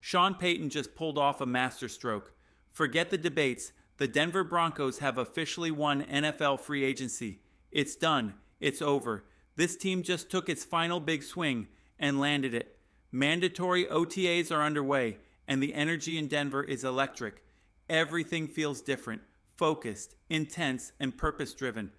Sean Payton just pulled off a masterstroke. Forget the debates. The Denver Broncos have officially won NFL free agency. It's done. It's over. This team just took its final big swing and landed it. Mandatory OTAs are underway, and the energy in Denver is electric. Everything feels different, focused, intense, and purpose-driven.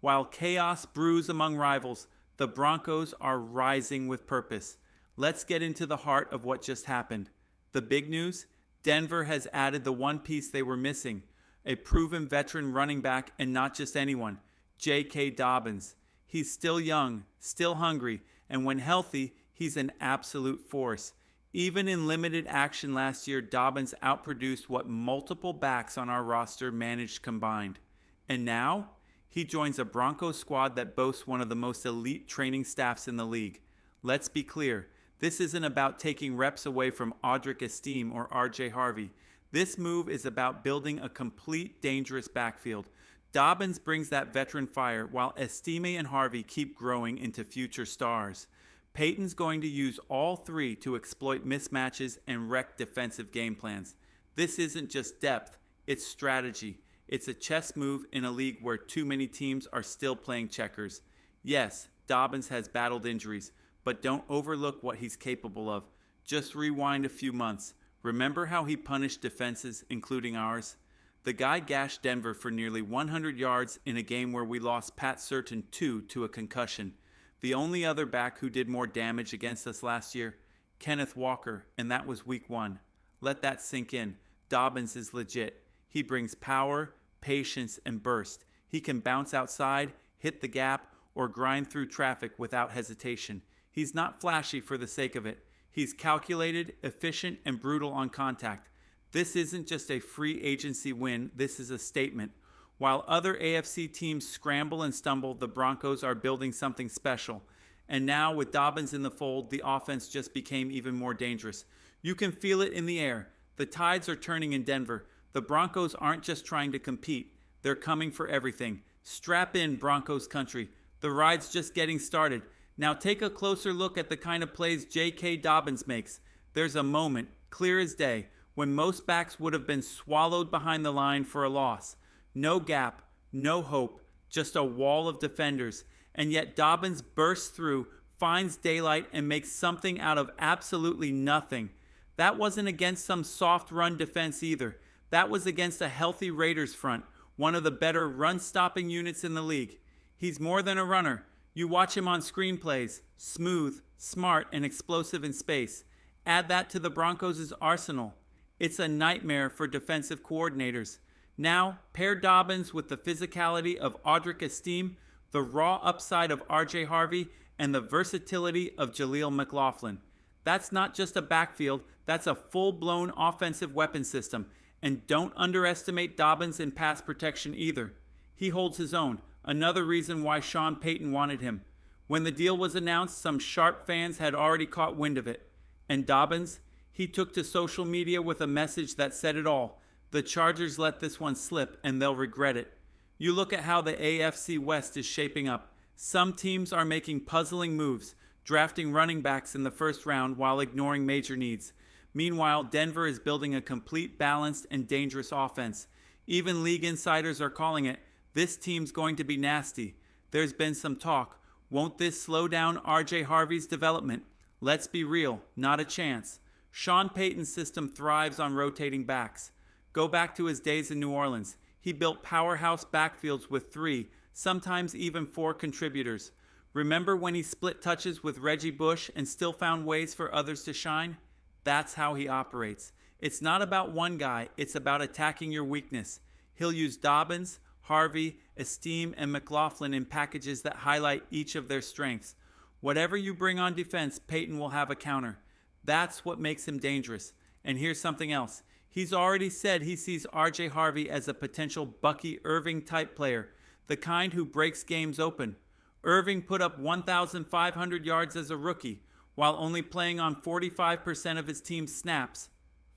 While chaos brews among rivals, the Broncos are rising with purpose. Let's get into the heart of what just happened. The big news? Denver has added the one piece they were missing, a proven veteran running back, and not just anyone, J.K. Dobbins. He's still young, still hungry, and when healthy, he's an absolute force. Even in limited action last year, Dobbins outproduced what multiple backs on our roster managed combined. And now, he joins a Broncos squad that boasts one of the most elite training staffs in the league. Let's be clear, this isn't about taking reps away from Audric Estime or R.J. Harvey. This move is about building a complete dangerous backfield. Dobbins brings that veteran fire, while Estime and Harvey keep growing into future stars. Payton's going to use all three to exploit mismatches and wreck defensive game plans. This isn't just depth, it's strategy. It's a chess move in a league where too many teams are still playing checkers. Yes, Dobbins has battled injuries, but don't overlook what he's capable of. Just rewind a few months. Remember how he punished defenses, including ours? The guy gashed Denver for nearly 100 yards in a game where we lost Pat Surtain 2 to a concussion. The only other back who did more damage against us last year, Kenneth Walker, and that was week 1. Let that sink in. Dobbins is legit. He brings power, patience, and burst. He can bounce outside, hit the gap, or grind through traffic without hesitation. He's not flashy for the sake of it. He's calculated, efficient, and brutal on contact. This isn't just a free agency win, this is a statement. While other AFC teams scramble and stumble, the Broncos are building something special. And now, with Dobbins in the fold, the offense just became even more dangerous. You can feel it in the air. The tides are turning in Denver. The Broncos aren't just trying to compete. They're coming for everything. Strap in, Broncos country. The ride's just getting started. Now take a closer look at the kind of plays J.K. Dobbins makes. There's a moment, clear as day, when most backs would have been swallowed behind the line for a loss. No gap, no hope, just a wall of defenders. And yet Dobbins bursts through, finds daylight, and makes something out of absolutely nothing. That wasn't against some soft run defense either. That was against a healthy Raiders front, one of the better run-stopping units in the league. He's more than a runner. You watch him on screenplays, smooth, smart, and explosive in space. Add that to the Broncos' arsenal. It's a nightmare for defensive coordinators. Now, pair Dobbins with the physicality of Audric Estime, the raw upside of R.J. Harvey, and the versatility of Jaleel McLaughlin. That's not just a backfield, that's a full-blown offensive weapon system. And don't underestimate Dobbins in pass protection either. He holds his own, another reason why Sean Payton wanted him. When the deal was announced, some sharp fans had already caught wind of it. And Dobbins, he took to social media with a message that said it all. The Chargers let this one slip, and they'll regret it. You look at how the AFC West is shaping up. Some teams are making puzzling moves, drafting running backs in the first round while ignoring major needs. Meanwhile, Denver is building a complete, balanced, and dangerous offense. Even league insiders are calling it, this team's going to be nasty. There's been some talk. Won't this slow down R.J. Harvey's development? Let's be real, not a chance. Sean Payton's system thrives on rotating backs. Go back to his days in New Orleans. He built powerhouse backfields with 3, sometimes even 4 contributors. Remember when he split touches with Reggie Bush and still found ways for others to shine? That's how he operates. It's not about one guy, it's about attacking your weakness. He'll use Dobbins, Harvey, Estime, and McLaughlin in packages that highlight each of their strengths. Whatever you bring on defense, Payton will have a counter. That's what makes him dangerous. And here's something else. He's already said he sees R.J. Harvey as a potential Bucky Irving type player, the kind who breaks games open. Irving put up 1,500 yards as a rookie, while only playing on 45% of his team's snaps.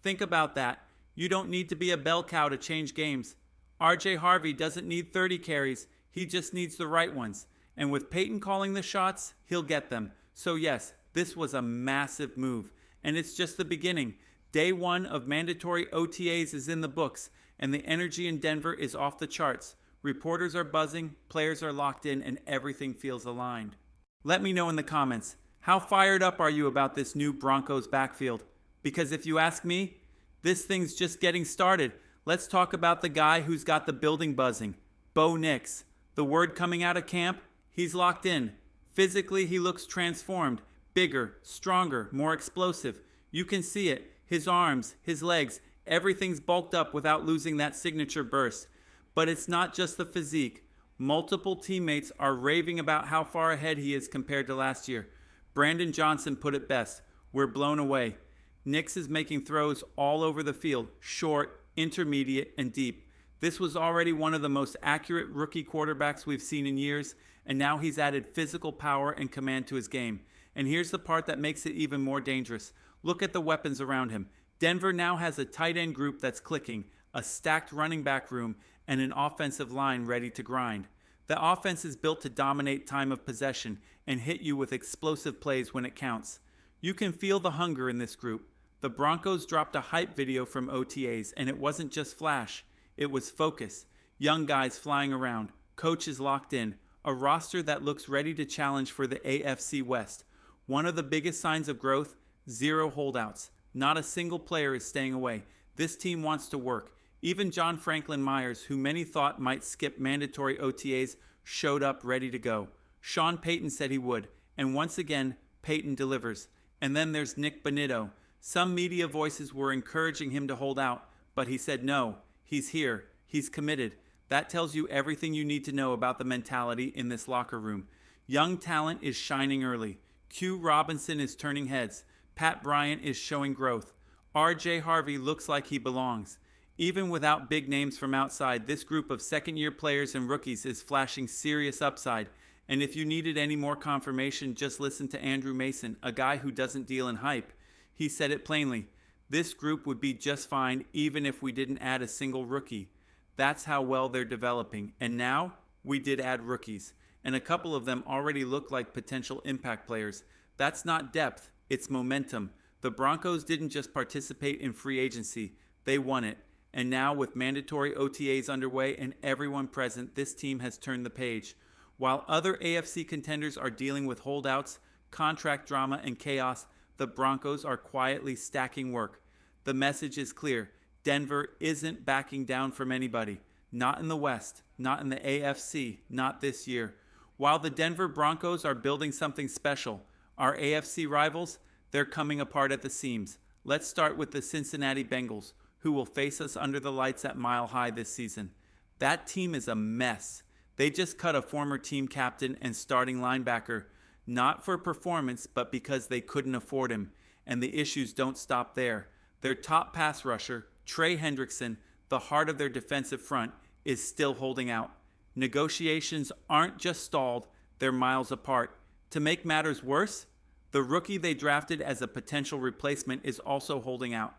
Think about that. You don't need to be a bell cow to change games. R.J. Harvey doesn't need 30 carries, he just needs the right ones. And with Payton calling the shots, he'll get them. So yes, this was a massive move. And it's just the beginning. Day one of mandatory OTAs is in the books, and the energy in Denver is off the charts. Reporters are buzzing, players are locked in, and everything feels aligned. Let me know in the comments, how fired up are you about this new Broncos backfield? Because if you ask me, this thing's just getting started. Let's talk about the guy who's got the building buzzing, Bo Nix. The word coming out of camp, he's locked in. Physically, he looks transformed, bigger, stronger, more explosive. You can see it. His arms, his legs, everything's bulked up without losing that signature burst. But it's not just the physique. Multiple teammates are raving about how far ahead he is compared to last year. Brandon Johnson put it best, "We're blown away." Nix is making throws all over the field, short, intermediate, and deep. This was already one of the most accurate rookie quarterbacks we've seen in years, and now he's added physical power and command to his game. And here's the part that makes it even more dangerous. Look at the weapons around him. Denver now has a tight end group that's clicking, a stacked running back room, and an offensive line ready to grind. The offense is built to dominate time of possession and hit you with explosive plays when it counts. You can feel the hunger in this group. The Broncos dropped a hype video from OTAs, and it wasn't just flash. It was focus. Young guys flying around, coaches locked in, a roster that looks ready to challenge for the AFC West. One of the biggest signs of growth, zero holdouts. Not a single player is staying away. This team wants to work. Even John Franklin Myers, who many thought might skip mandatory OTAs, showed up ready to go. Sean Payton said he would, and once again, Payton delivers. And then there's Nick Bonitto. Some media voices were encouraging him to hold out, but he said no, he's here, he's committed. That tells you everything you need to know about the mentality in this locker room. Young talent is shining early. Q Robinson is turning heads. Pat Bryant is showing growth. RJ Harvey looks like he belongs. Even without big names from outside, this group of second-year players and rookies is flashing serious upside. And if you needed any more confirmation, just listen to Andrew Mason, a guy who doesn't deal in hype. He said it plainly. This group would be just fine even if we didn't add a single rookie. That's how well they're developing. And now, we did add rookies. And a couple of them already look like potential impact players. That's not depth, it's momentum. The Broncos didn't just participate in free agency, they won it. And now with mandatory OTAs underway and everyone present, this team has turned the page. While other AFC contenders are dealing with holdouts, contract drama, and chaos, the Broncos are quietly stacking work. The message is clear. Denver isn't backing down from anybody. Not in the West, not in the AFC, not this year. While the Denver Broncos are building something special, our AFC rivals, they're coming apart at the seams. Let's start with the Cincinnati Bengals, who will face us under the lights at Mile High this season. That team is a mess. They just cut a former team captain and starting linebacker, not for performance, but because they couldn't afford him. And the issues don't stop there. Their top pass rusher, Trey Hendrickson, the heart of their defensive front, is still holding out. Negotiations aren't just stalled, they're miles apart. To make matters worse, the rookie they drafted as a potential replacement is also holding out.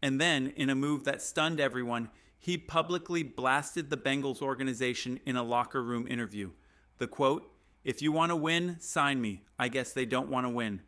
And then, in a move that stunned everyone, he publicly blasted the Bengals organization in a locker room interview. The quote, "If you want to win, sign me. I guess they don't want to win."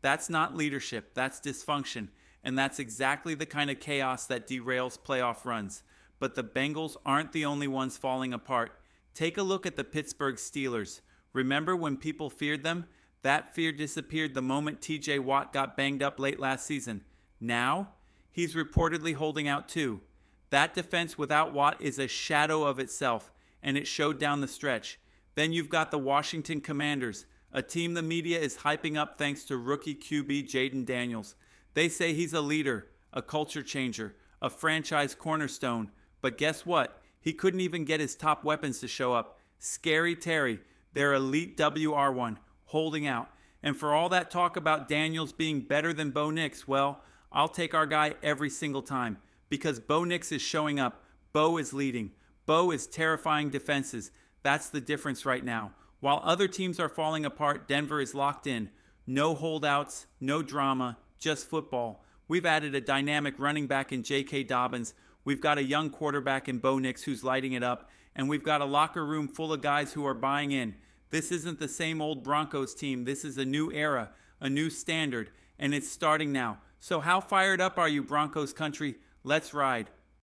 That's not leadership, that's dysfunction. And that's exactly the kind of chaos that derails playoff runs. But the Bengals aren't the only ones falling apart. Take a look at the Pittsburgh Steelers. Remember when people feared them? That fear disappeared the moment TJ Watt got banged up late last season. Now, he's reportedly holding out too. That defense without Watt is a shadow of itself, and it showed down the stretch. Then you've got the Washington Commanders, a team the media is hyping up thanks to rookie QB Jaden Daniels. They say he's a leader, a culture changer, a franchise cornerstone. But guess what? He couldn't even get his top weapons to show up. Scary Terry, their elite WR1, holding out. And for all that talk about Daniels being better than Bo Nix, well, I'll take our guy every single time. Because Bo Nix is showing up. Bo is leading. Bo is terrifying defenses. That's the difference right now. While other teams are falling apart, Denver is locked in. No holdouts, no drama, just football. We've added a dynamic running back in J.K. Dobbins. We've got a young quarterback in Bo Nix who's lighting it up. And we've got a locker room full of guys who are buying in. This isn't the same old Broncos team. This is a new era, a new standard. And it's starting now. So how fired up are you, Broncos country? Let's ride.